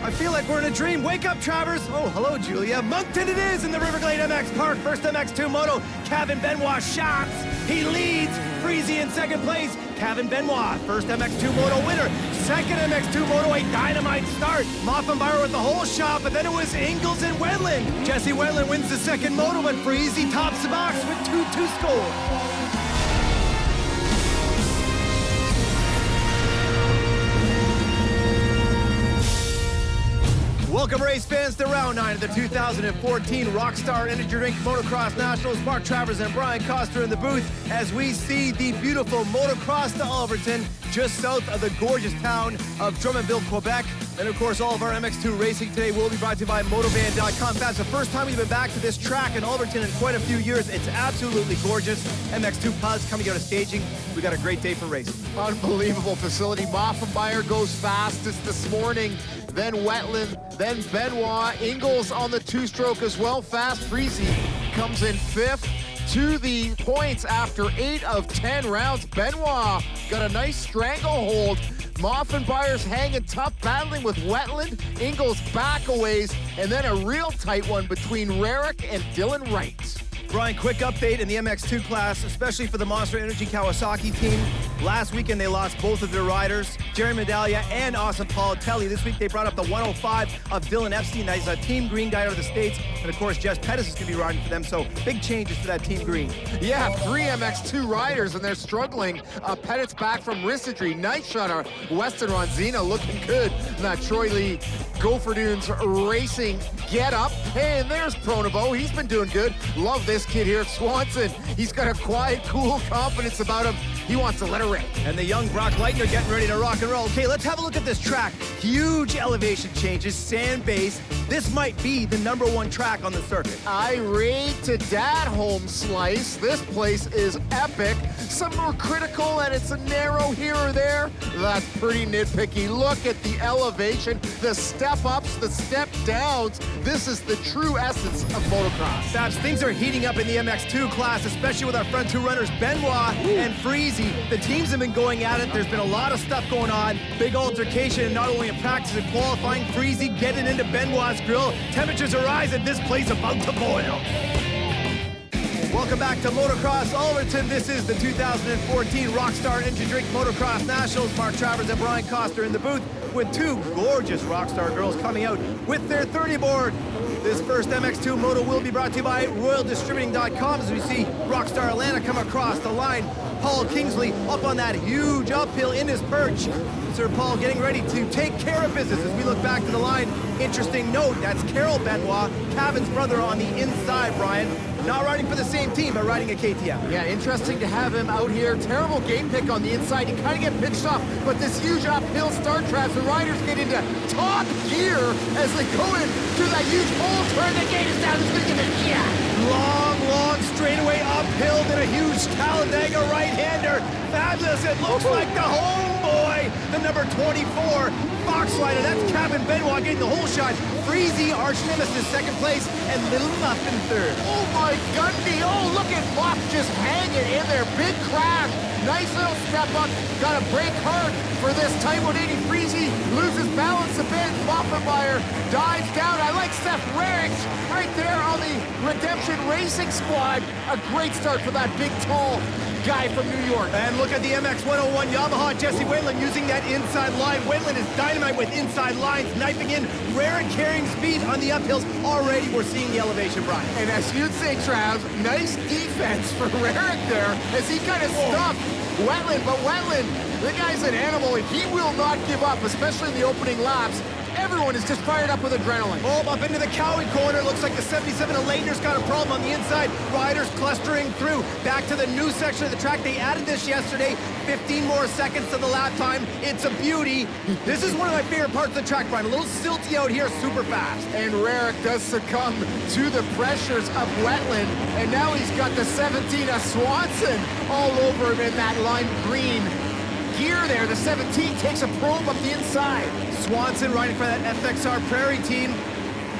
I feel like we're in a dream. Wake up, Travers. Oh, hello, Julia. Moncton it is in the Riverglade MX Park. First MX2 Moto. Kevin Benoit shots. He leads. Freezy in second place. Kevin Benoit, first MX2 Moto winner. Second MX2 Moto, a dynamite start. Moffenbauer with the whole shot, but then it was Ingles and Wendland. Jesse Wendland wins the second Moto, but Freezy tops the box with 2 to score. Welcome, race fans, to round 9 of the 2014 Rockstar Energy Drink Motocross Nationals. Mark Travers and Brian Coster in the booth as we see the beautiful Motocross to Ulverton, just south of the gorgeous town of Drummondville, Quebec. And of course, all of our MX2 racing today will be brought to you by Motovan.com. That's the first time we've been back to this track in Ulverton in quite a few years. It's absolutely gorgeous. MX2 pods coming out of staging. We got a great day for racing. Unbelievable facility. Moffenbauer goes fastest this morning, then Wendland, then Benoit. Ingles on the two-stroke as well. Fast Freezy comes in 5th to the points after 8 of 10 rounds. Benoit got a nice stranglehold. Moffenbauer's hanging tough, battling with Wendland. Ingles back a ways, and then a real tight one between Rarick and Dylan Wright. Brian, quick update in the MX2 class, especially for the Monster Energy Kawasaki team. Last weekend, they lost both of their riders, Jerry Medaglia and Austin Paulatelli. This week, they brought up the 105 of Dylan Epstein. He's a Team Green guy out of the States. And of course, Jess Pettis is going to be riding for them, so big changes to that Team Green. Yeah, 3 MX2 riders, and they're struggling. Pettis back from wrist injury. Nice shot on Weston Ronzina, looking good. That Troy Lee Gopher Dunes Racing get up. Hey, and there's Pronovo. He's been doing good. Love this kid here, Swanson. He's got a quiet, cool confidence about him. He wants to let it rip. And the young Brock Leitner getting ready to rock and roll. Okay, let's have a look at this track. Huge elevation changes, sand base. This might be the #1 track on the circuit. Irate to dad home slice. This place is epic. Some are critical that it's a narrow here or there. That's pretty nitpicky. Look at the elevation, the step ups, the step downs. This is the true essence of motocross. Stabs, things are heating up in the MX2 class, especially with our front 2 runners, Benoit and Freezy. The teams have been going at it. There's been a lot of stuff going on. Big altercation, not only in practice and qualifying. Freezy getting into Benoit's grill. Temperatures are rising. This place about to boil. Welcome back to Motocross Ulverton. This is the 2014 Rockstar Energy Drink Motocross Nationals. Mark Travers and Brian Coster in the booth with 2 gorgeous Rockstar girls coming out with their 30 board. This first MX2 Moto will be brought to you by RoyalDistributing.com as we see Rockstar Atlanta come across the line. Paul Kingsley up on that huge uphill in his perch. Sir Paul getting ready to take care of business as we look back to the line. Interesting note, that's Carol Benoit, Cavin's brother on the inside, Brian. Not riding for the same team, but riding a KTM. Yeah, interesting to have him out here. Terrible game pick on the inside. You kind of get pitched off, but this huge uphill start traps, the riders get into top gear as they go in through that huge hole, turn the gate is down, it's gonna give it, Long straightaway uphill, then a huge Talladega right-hander. Fabulous, it looks like the homeboy, the number 24, Fox rider. That's Kevin Benoit getting the whole shot. Freezy, arch nemesis, second place, and Little Muff in third. Oh my Gundy, oh look at Muff just hanging in there, big crash. Nice little step up, got to brake hard for this Type 180. Freezy loses balance a bit, Moffenbauer dives down. I like Seth Rarick right there on the Redemption Racing squad. A great start for that big, tall guy from New York. And look at the MX101 Yamaha, Jesse Wendland using that inside line. Wendland is dynamite with inside lines, knifing in, Rarick carrying speed on the uphills. Already we're seeing the elevation, Brian. And as you'd say, Trav, nice defense for Rarick there as he kind of stuffed Wendland, but Wendland, the guy's an animal, and he will not give up, especially in the opening laps. Everyone is just fired up with adrenaline. Oh, up into the Cowie corner. Looks like the 77 of Leitner's got a problem on the inside. Riders clustering through. Back to the new section of the track. They added this yesterday. 15 more seconds to the lap time. It's a beauty. This is one of my favorite parts of the track, Brian. A little silty out here, super fast. And Rarick does succumb to the pressures of Wendland. And now he's got the 17 of Swanson all over him in that lime green gear there. The 17 takes a probe up the inside. Swanson riding for that FXR Prairie team.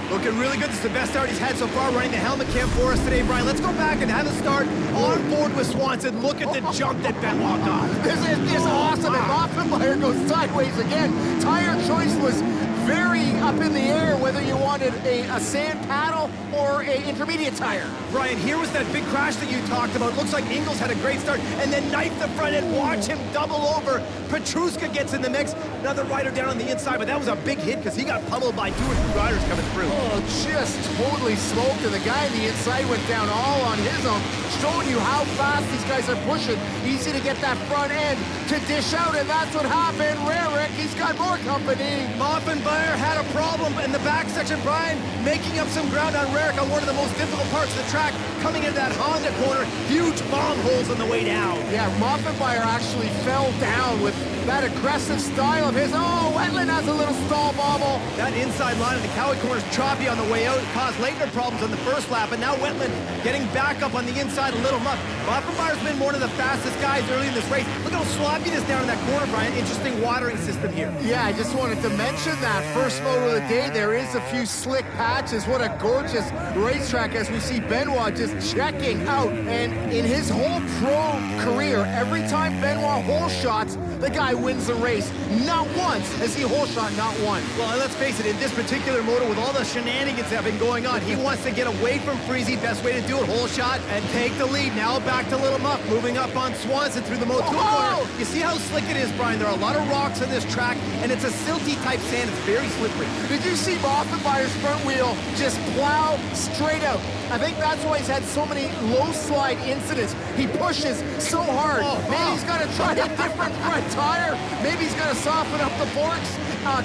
Looking really good. This is the best start he's had so far running the helmet cam for us today, Brian. Let's go back and have a start on board with Swanson. Look at the jump that Benoit got. This is awesome. And Moffenbauer goes sideways again. Tire choice was very up in the air whether you wanted a sand paddle or a intermediate tire. Brian, here was that big crash that you talked about. Looks like Ingles had a great start and then knifed the front end. Watch him double over. Petruska gets in the mix. Another rider down on the inside, but that was a big hit because he got pummeled by 2 or 3 riders coming through. Oh, just totally smoked, and the guy on the inside went down all on his own, showing you how fast these guys are pushing. Easy to get that front end to dish out, and that's what happened. Rarick, he's got more company. Moffenbauer had a problem in the back section. Brian making up some ground on Rarick on one of the most difficult parts of the track, coming into that Honda corner. Huge bomb holes on the way down. Yeah, Moffenbauer actually fell down with that aggressive style of his. Oh, Wetland has a little stall bobble. That inside line of the Cowie corner is choppy on the way out. It caused Leitner problems on the first lap, and now Wetland getting back up on the inside a little muff. Moffenbauer's been one of the fastest guys early in this race. Look how sloppy it is down in that corner, Brian. Interesting watering system here. Yeah, I just wanted to mention that. First moto of the day, there is a few slick patches. What a gorgeous racetrack as we see Benoit just checking out. And in his whole pro career, every time Benoit hole shots, the guy wins the race. Not once has he hole shot, not one. Well, and let's face it, in this particular moto, with all the shenanigans that have been going on, he wants to get away from Freezy. Best way to do it, hole shot and take the lead. Now back to Little Muff, moving up on Swanson through the Moto corner. You see how slick it is, Brian? There are a lot of rocks on this track, and it's a silty type sand. It's very slippery. Did you see Moffenbauer's front wheel just plow straight out? I think that's why he's had so many low slide incidents. He pushes so hard. Maybe he's got to try a different front tire. Maybe he's got to soften up the forks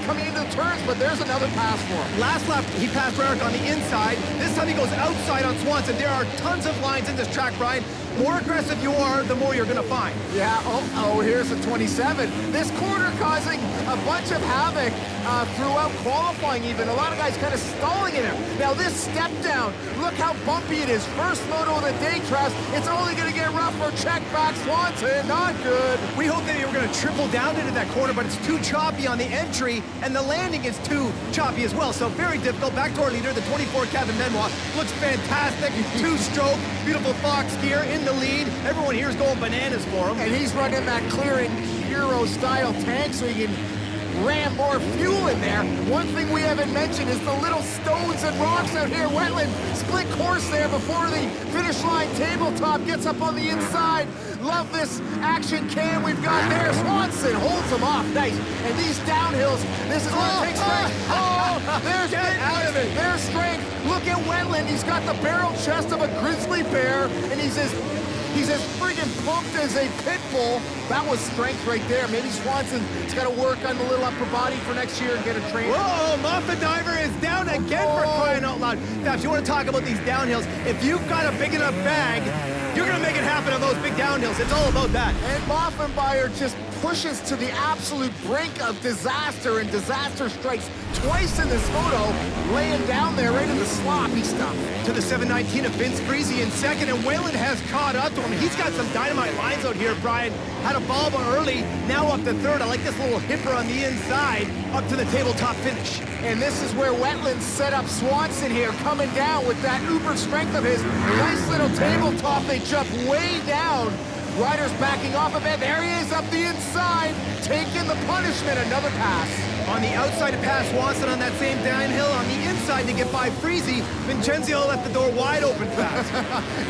coming into the turns, but there's another pass for him. Last lap, he passed Rarick on the inside. This time he goes outside on Swanson. There are tons of lines in this track, Brian. More aggressive you are, the more you're going to find. Yeah, oh, here's a 27. This corner causing a bunch of havoc throughout qualifying even. A lot of guys kind of stalling in it. Now this step down, look how bumpy it is. First moto of the day, Travis. It's only going to get rougher. Check back Swanson, not good. We hope that they were going to triple down into that corner, but it's too choppy on the entry, and the landing is too choppy as well. So very difficult. Back to our leader, the 24, Kevin Benoit. Looks fantastic. 2-stroke, beautiful Fox gear in the lead. Everyone here is going bananas for him. And he's running that clearing Euro-style tank so he can ram more fuel in there. One thing we haven't mentioned is the little stones and rocks out here. Wetland split course there before the finish line. Tabletop gets up on the inside. Love this action cam we've got there. Swanson holds him off. Nice. And these downhills, this is what it takes strength. Oh, there's out of it. There's strength. Look at Wetland. He's got the barrel chest of a grizzly bear, and he's as friggin' pumped as a pit bull. That was strength right there. Maybe Swanson's got to work on the little upper body for next year and get a trainer. Whoa, Muffin Diver is down again for crying out loud. Now, if you want to talk about these downhills, if you've got a big enough bag, you're going to make it happen on those big downhills. It's all about that. And Moffenbauer just pushes to the absolute brink of disaster, and disaster strikes twice in this moto, laying down there right in the sloppy stuff. To the 719 of Vince Freezy in second, and Whalen has caught up to him. He's got some dynamite lines out here, Brian. Had a ball early, now up to third. I like this little hipper on the inside, up to the tabletop finish. And this is where Wetland set up Swanson here, coming down with that uber strength of his. Nice little tabletop. They jump way down. Riders backing off a bit. There he is up the inside, taking the punishment. Another pass. On the outside to pass Swanson on that same downhill. On the inside to get by Freezy. Vincenzio left the door wide open fast.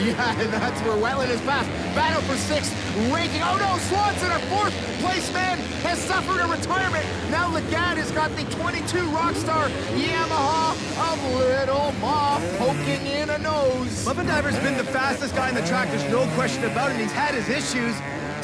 Yeah, and that's where Wetland is fast. Battle for sixth, ranking. Oh no, Swanson, our fourth place man, has suffered a retirement. Now Lagat has got the 22 Rockstar Yamaha of Little Moff poking in a nose. Muffin Diver's been the fastest guy in the track. There's no question about it. He's had his issues.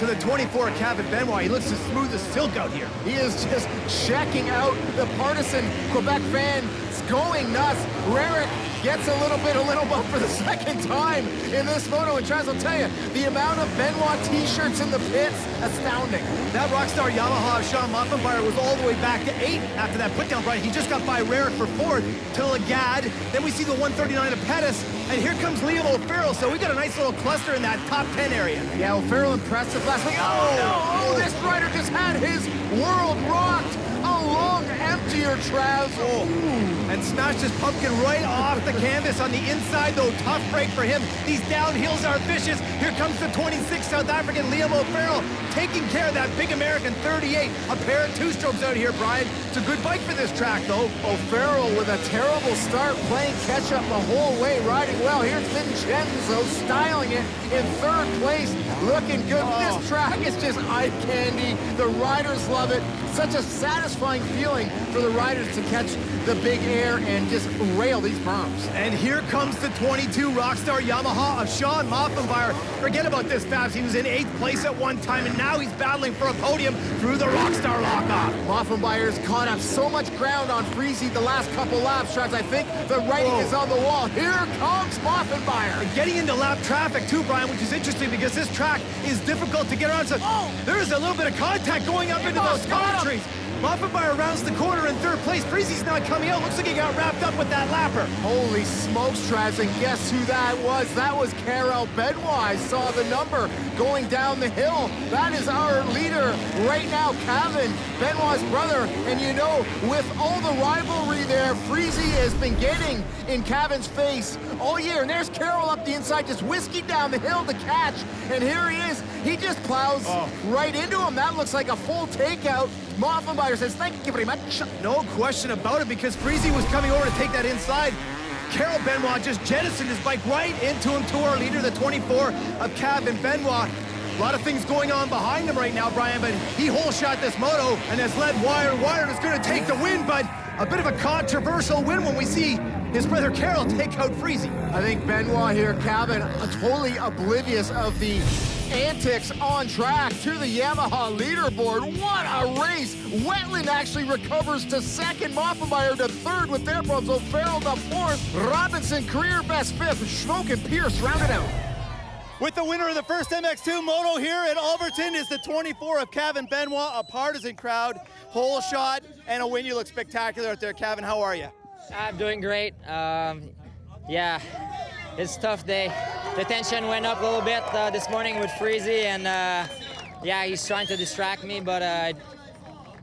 To the 24, Kevin Benoit. He looks as smooth as silk out here. He is just checking out the partisan Quebec fans going nuts. Rarick gets a little bit of Little Muff for the second time in this moto. And Travis, I'll tell you, the amount of Benoit t-shirts in the pits, astounding. That Rockstar Yamaha of Sean Moffenbauer was all the way back to 8 after that put down, Brian. He just got by Rarick for 4th to Lagat. Then we see the 139 of Pettis. And here comes Liam O'Farrell. So we got a nice little cluster in that top 10 area. Yeah, O'Farrell impressive last week. Oh, no! Oh, this rider just had his world rocked. A long emptier, Trav. And smashed his pumpkin right off the canvas on the inside, though. Tough break for him. These downhills are vicious. Here comes the 26 South African Liam O'Farrell taking care of that big American 38. A pair of two-strokes out here, Brian. It's a good bike for this track, though. O'Farrell with a terrible start, playing catch-up the whole way, riding well. Here's Vincenzo styling it in third place, looking good. This track is just eye candy. The riders love it. Such a satisfying feeling for the riders to catch the big air and just rail these berms. And here comes the 22 Rockstar Yamaha of Sean Moffenbauer. Forget about this, Fabs. He was in 8th place at one time, and now he's battling for a podium through the Rockstar lockoff. Moffenbauer's caught up so much ground on Freezy the last couple laps, Travis. I think the writing is on the wall. Here comes Moffenbauer. And getting into lap traffic too, Brian, which is interesting because this track is difficult to get around. So there's a little bit of contact going up into those palm trees. Moffenbauer rounds the corner in third place. Freezy's not coming out. Looks like he got wrapped up with that lapper. Holy smokes, Travis, and guess who that was? That was Karel Benoit. I saw the number going down the hill. That is our leader right now, Kevin, Benoit's brother. And you know, with all the rivalry there, Freezy has been getting in Kevin's face all year. And there's Karel up the inside, just whisking down the hill to catch. And here he is. He just plows right into him. That looks like a full takeout. Moffenbauer says, thank you very much. No question about it, because Freezy was coming over to take that inside. Karel Benoit just jettisoned his bike right into him, to our leader, the 24 of Kevin Benoit. A lot of things going on behind him right now, Brian, but he hole shot this moto and has led Wire. Wire is going to take the win, but a bit of a controversial win when we see his brother Karel take out Freezy. I think Benoit here, Kevin, totally oblivious of the antics on track to the Yamaha leaderboard. What a race! Wetland actually recovers to second, Moffenbauer to third with their problems. O'Farrell to fourth, Robinson career best fifth, Schmoke and Pierce rounded out. With the winner of the first MX2 Moto here at Ulverton is the 24 of Kevin Benoit, a partisan crowd, hole shot, and a win. You look spectacular out there, Kevin. How are you? I'm doing great. Yeah, it's a tough day. The tension went up a little bit this morning with Freezy, and yeah, he's trying to distract me, but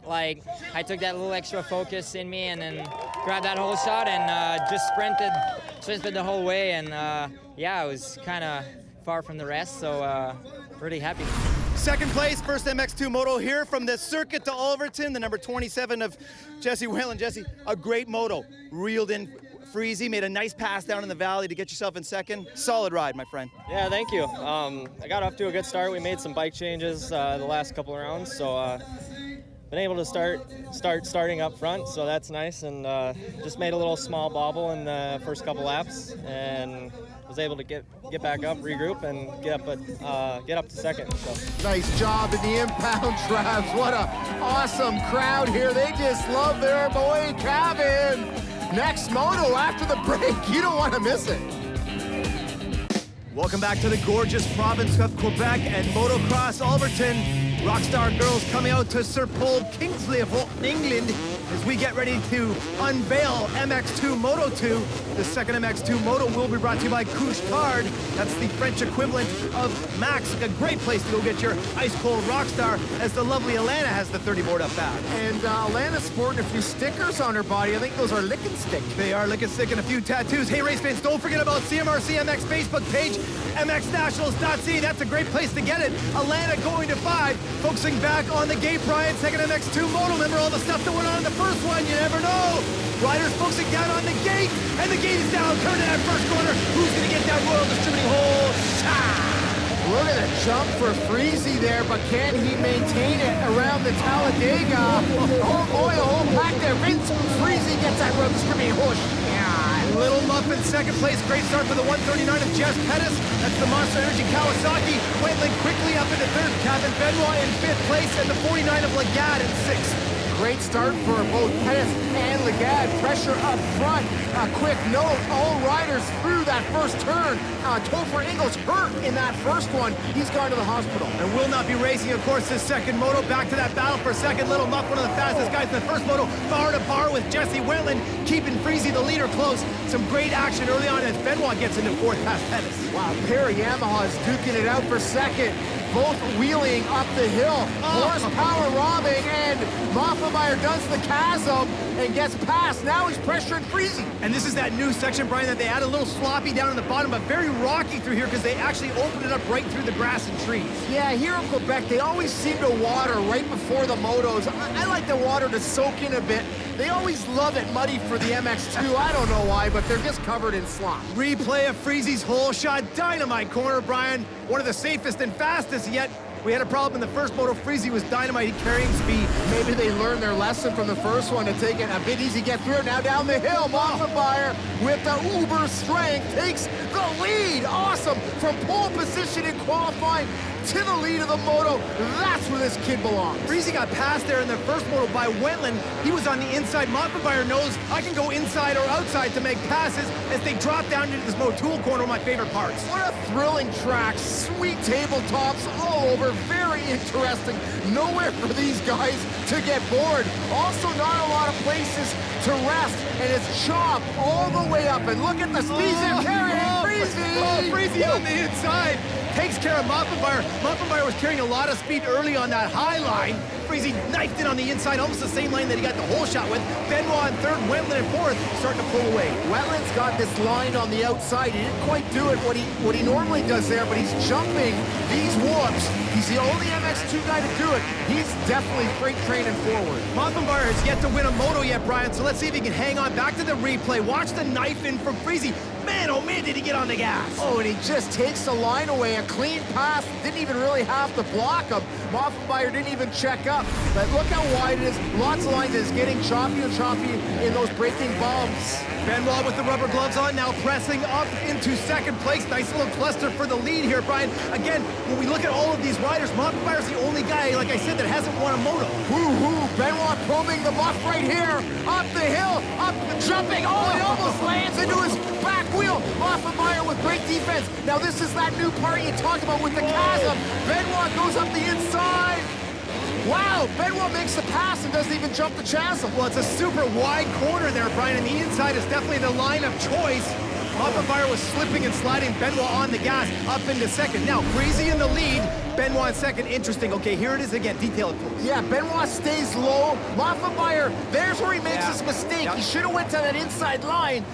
like I took that little extra focus in me and then grabbed that whole shot and just sprinted the whole way, and yeah, I was kind of far from the rest, so really happy. Second place, first MX2 Moto here from the circuit to Ulverton, the number 27 of Jesse Whalen. Jesse, a great moto. Reeled in Freezy, made a nice pass down in the valley to get yourself in second. Solid ride, my friend. Yeah, thank you. I got off to a good start. We made some bike changes the last couple of rounds, so been able to starting up front, so that's nice, and just made a little small bobble in the first couple laps, and was able to get back up, regroup, and get up to second. So. Nice job in the impound, Travs. What a awesome crowd here. They just love their boy, Kevin. Next moto after the break. You don't want to miss it. Welcome back to the gorgeous province of Quebec and Motocross Ulverton. Rockstar girls coming out to Sir Paul Kingsley of Ulverton, England, as we get ready to unveil MX2 Moto 2. The second MX2 Moto will be brought to you by Couche-Tard. That's the French equivalent of Max. A great place to go get your ice-cold Rockstar, as the lovely Alana has the 30 board up back. And Alana's sporting a few stickers on her body. I think those are lick and stick. They are lick and stick and a few tattoos. Hey, race fans, don't forget about CMRC MX Facebook page, mxnationals.ca. That's a great place to get it. Alana going to 5, focusing back on the gate, Brian. Second MX2 Moto. Remember all the stuff that went on in the first one? You never know. Riders focusing down on the gate, and the gate is down. Turn to that first corner. Who's going to get that Royal Distributing hole shot? Look at the jump for Freezy there, but can he maintain it around the Talladega? Oh boy, a whole pack there. Vince Freezy gets that Royal Distributing hole shot. Little Muff in second place. Great start for the 139 of Jess Pettis. That's the Monster Energy Kawasaki. Wentling quickly up into third. Kevin Benoit in 5th place, and the 49 of Lagarde in 6th. Great start for both Pettis and Lagarde. Pressure up front. A quick note, all riders through that first turn. Topher Ingles hurt in that first one. He's gone to the hospital. And will not be racing, of course, this second moto. Back to that battle for second. Little Muff, one of the fastest guys in the first moto. Bar to bar with Jesse Wetland, keeping Freezy, the leader, close. Some great action early on as Benoit gets into 4th past Pettis. Wow, pair of Yamahas duking it out for second. both wheeling up the hill. Horsepower robbing, and Moffenmeyer does the chasm and gets past. Now he's pressuring Freezy. And this is that new section, Brian, that they had a little sloppy down in the bottom, but very rocky through here because they actually opened it up right through the grass and trees. Yeah, here in Quebec, they always seem to water right before the motos. I like the water to soak in a bit. They always love it muddy for the MX2. I don't know why, but they're just covered in slop. Replay of Freezy's hole shot. Dynamite corner, Brian. One of the safest and fastest yet. We had a problem in the first moto. Freezy was dynamite carrying speed. Maybe they learned their lesson from the first one to take it a bit easy, get through. Now down the hill, Moffenmeyer with the uber strength takes the lead. Awesome, from pole position in qualifying to the lead of the moto. That's where this kid belongs. Freezy got passed there in the first moto by Wetland. He was on the inside. Moffenmeyer knows I can go inside or outside to make passes as they drop down into this Motul corner, one of my favorite parts. What a thrilling track. Sweet tabletops all over. Very interesting. Nowhere for these guys to get bored. Also not a lot of places to rest. And it's chop all the way up. And look at the speed they're carrying. Freezy! Freezy on the inside. Takes care of Moffenmeyer. Moffenmeyer was carrying a lot of speed early on that high line. Freezy knifed it on the inside, almost the same lane that he got the whole shot with. Benoit in third, Wetland in fourth, starting to pull away. Wetland's got this line on the outside. He didn't quite do it what he normally does there, but he's jumping these warps. He's the only MX2 guy to do it. He's definitely freight training forward. Moffenmeyer has yet to win a moto yet, Brian, so let's see if he can hang on. Back to the replay. Watch the knife in from Freezy. Man, oh man, did he get on the gas. Oh, and he just takes the line away. A clean pass. Didn't even really have to block him. Moffenmeyer didn't even check up. But look how wide it is. Lots of lines. It's getting choppy and choppy in those braking bumps. Benoit with the rubber gloves on, now pressing up into second place. Nice little cluster for the lead here, Brian. Again, when we look at all of these riders, Moffenmeyer's the only guy, like I said, that hasn't won a moto. Woo-hoo, Benoit probing the buff right here. Up the hill, up, jumping. Oh, he almost lands into his back wheel. Moffenmeyer with great defense. Now this is that new part you talked about with the chasm. Benoit goes up the inside. Wow, Benoit makes the pass and doesn't even jump the chasm. Well, it's a super wide corner there, Brian, and the inside is definitely the line of choice. Moffenmeyer was slipping and sliding Benoit on the gas up into second. Now, Freezy in the lead, Benoit in second. Interesting. Okay, here it is again. Detail it, please. Yeah, Benoit stays low. Moffenmeyer, there's where he makes his mistake. He should have went to that inside line.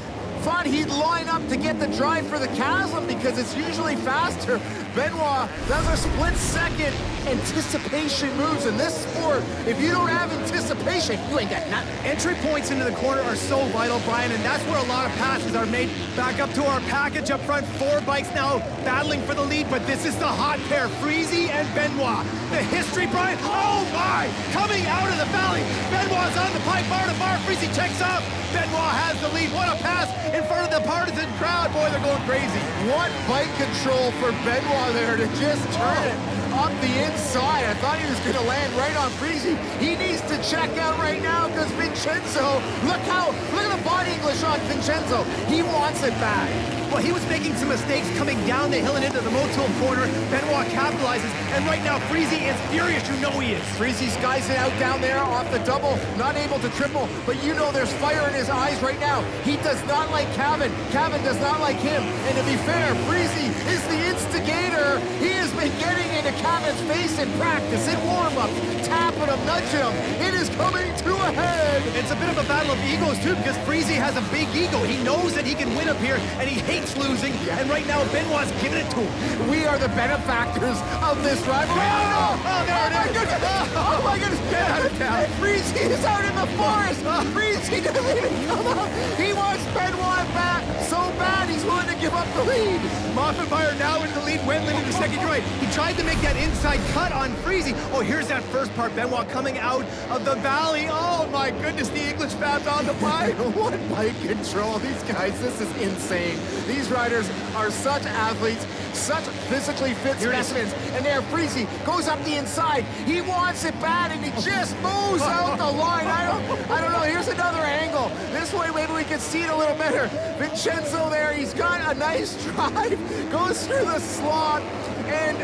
Thought he'd line up to get the drive for the chasm because it's usually faster. Benoit does a split-second anticipation moves in this sport. If you don't have anticipation, you ain't got nothing. Entry points into the corner are so vital, Brian, and that's where a lot of passes are made. Back up to our package up front. 4 bikes now battling for the lead, but this is the hot pair, Freezy and Benoit. The history, Brian, oh my! Coming out of the valley, Benoit's on the pipe, bar to bar. Freezy checks up. Benoit has the lead. What a pass in front of the partisan crowd. Boy, they're going crazy. What bike control for Benoit there to just turn it up the inside. I thought he was going to land right on Freezy. He needs to check out right now because Vincenzo, look at the body English on Vincenzo. He wants it back. Well, he was making some mistakes coming down the hill and into the Motul corner. Benoit capitalizes, and right now Freezy is furious. You know he is. Freezy's guys out down there off the double, not able to triple, but you know there's fire in his eyes right now. He does not like Cavan. Cavan does not like him. And to be fair, Freezy is the instigator. He has been getting into Cavan's face in practice, in warm-up, tapping him, nudging him. It is coming to a head. It's a bit of a battle of egos, too, because Freezy has a big ego. He knows that he can win up here, and he hates losing, and right now Benoit's giving it to him. We are the benefactors of this rivalry. Oh, there it is. Oh my goodness. Get out of town. Freezy is out in the forest. Freezy doesn't even come up. He wants Benoit back so bad he's willing to give up the lead. Moffenmeyer now into the lead, Wetland into second. You're right. He tried to make that inside cut on Freezy. Oh, here's that first part. Benoit coming out of the valley. Oh my goodness, the English fans on the bike. What bike control. These guys, this is insane. These riders are such athletes, such physically fit specimens. And there, Freezy goes up the inside. He wants it bad, and he just moves out the line. I don't know. Here's another angle. This way, maybe we can see it a little better. Vincenzo there, he's got a nice drive. Goes through the slot, and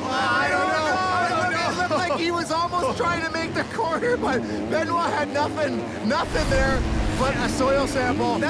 I don't know. It looked like he was almost trying to make the corner, but Benoit had nothing there. but a soil sample.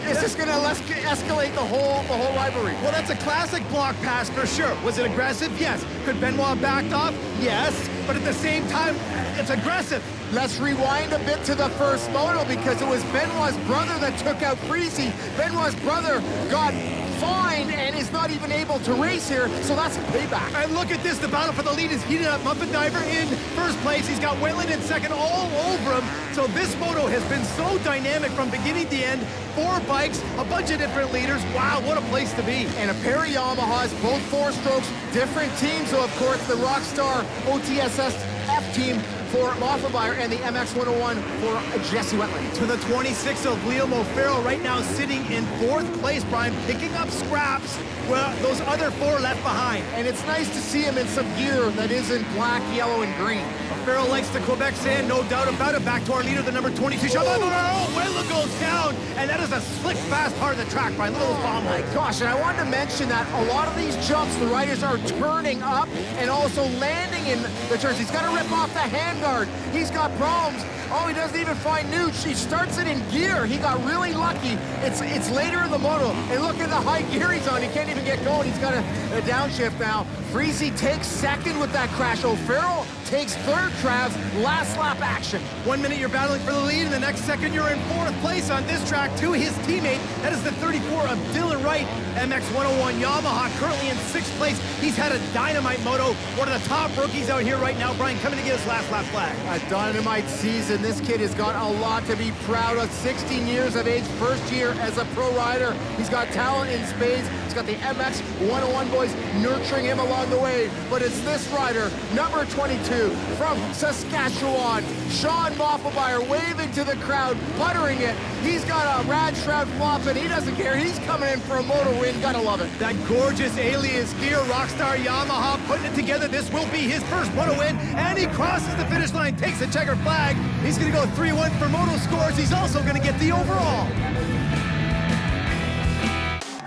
It's just going to escalate the whole rivalry. Well, that's a classic block pass for sure. Was it aggressive? Yes. Could Benoit backed off? Yes. But at the same time, it's aggressive. Let's rewind a bit to the first moto because it was Benoit's brother that took out Freezy. Benoit's brother got fined and is not even able to race here, so that's a payback. And look at this, the battle for the lead is heated up. Muffin Diver in first place. He's got Wetland in second, all over him. So this moto has been so dynamic from beginning to end. 4 bikes, a bunch of different leaders. Wow, what a place to be. And a pair of Yamahas, both 4 strokes, different teams. So of course the Rockstar OTSS F team for Moffenbauer and the MX101 for Jesse Wetland. To the 26 of Liam O'Farrell right now sitting in 4th place, Brian, picking up scraps where those other 4 left behind. And it's nice to see him in some gear that isn't black, yellow, and green. O'Farrell likes the Quebec sand, no doubt about it. Back to our leader, the number 22. Wetland goes down, and that is a slick, fast part of the track, Brian. Look at those bomb legs. Gosh, and I wanted to mention that a lot of these jumps, the riders are turning up and also landing in the turns. He's got to rip off the handguard. He's got problems. Oh, he doesn't even find Nuge. He starts it in gear. He got really lucky. It's later in the moto. And look at the high gear he's on. He can't even get going. He's got a downshift now. Freezy takes second with that crash. O'Farrell takes third, Travs. Last lap action. 1 minute you're battling for the lead, and the next second you're in 4th place on this track to his teammate. That is the 34 of Dylan Wright, MX101 Yamaha, currently in 6th place. He's had a dynamite moto. One of the top rookies out here right now. Brian, coming to get his last lap flag. A dynamite season. This kid has got a lot to be proud of. 16 years of age, first year as a pro rider. He's got talent in spades. He's got the MX101 boys nurturing him along the way. But it's this rider, number 22 from Saskatchewan, Sean Moffenbauer, waving to the crowd, buttering it. He's got a rad shroud flop, and he doesn't care. He's coming in for a moto win. Gotta love it. That gorgeous alias gear, Rockstar Yamaha putting it together. This will be his first moto win, and he crosses the finish line, takes a checkered flag. He's gonna go 3-1 for moto scores. He's also gonna get the overall.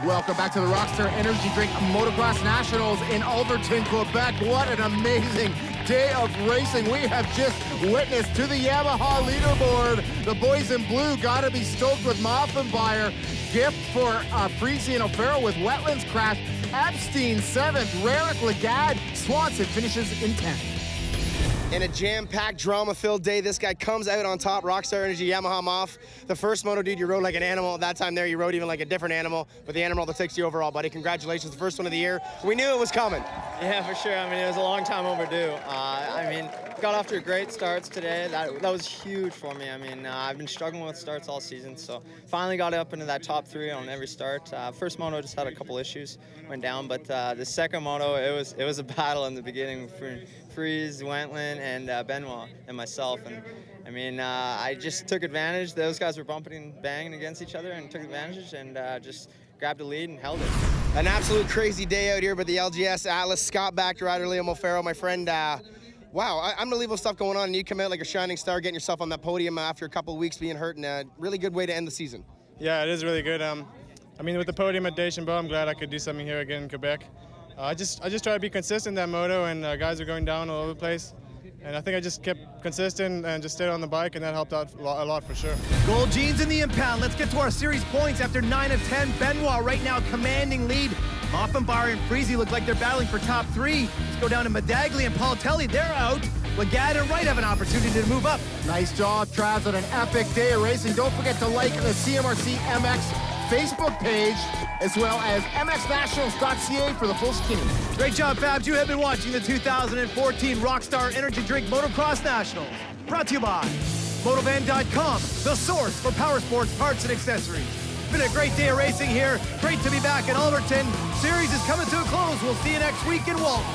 Welcome back to the Rockstar Energy Drink Motocross Nationals in Ulverton, Quebec. What an amazing day of racing we have just witnessed. To the Yamaha leaderboard, the boys in blue gotta be stoked with Moffenbauer. Gift for Freezy and O'Farrell with Wetlands crash. Epstein 7th, Rarick Legad, Swanson finishes in 10th. In a jam-packed, drama-filled day, this guy comes out on top. Rockstar Energy Yamaha Moff. The first moto, dude, you rode like an animal. At that time there, you rode even like a different animal, but the animal that takes the overall, buddy. Congratulations, the first one of the year. We knew it was coming. Yeah, for sure. I mean, it was a long time overdue. Got off to a great starts today. That was huge for me. I mean, I've been struggling with starts all season, so finally got up into that top 3 on every start. First moto just had a couple issues, went down, but the second moto, it was a battle in the beginning for Freeze, Wentland, and Benoit and myself. And I mean, I just took advantage. Those guys were bumping and banging against each other, and took advantage and just grabbed the lead and held it. An absolute crazy day out here, but the LGS Atlas, Scott backed rider Liam O'Farrell, my friend. Wow, unbelievable stuff going on, and you come out like a shining star, getting yourself on that podium after a couple of weeks being hurt, and a really good way to end the season. Yeah, it is really good. I mean, with the podium at Deschambault, I'm glad I could do something here again in Quebec. I just try to be consistent in that moto, and guys are going down all over the place. And I think I just kept consistent and just stayed on the bike, and that helped out a lot for sure. Gold jeans in the impound. Let's get to our series points after 9 of 10. Benoit right now commanding lead. Moffenbauer and Freezy look like they're battling for top 3. Let's go down to Medagli and Paultelli. They're out. Legad and Wright have an opportunity to move up. Nice job, Travs, on an epic day of racing. Don't forget to like the CMRC MX Facebook page, as well as mxnationals.ca for the full skinny. Great job, Fabs. You have been watching the 2014 Rockstar Energy Drink Motocross Nationals. Brought to you by Motovan.com, the source for power sports parts and accessories. It's been a great day of racing here. Great to be back in Ulverton. Series is coming to a close. We'll see you next week in Walton.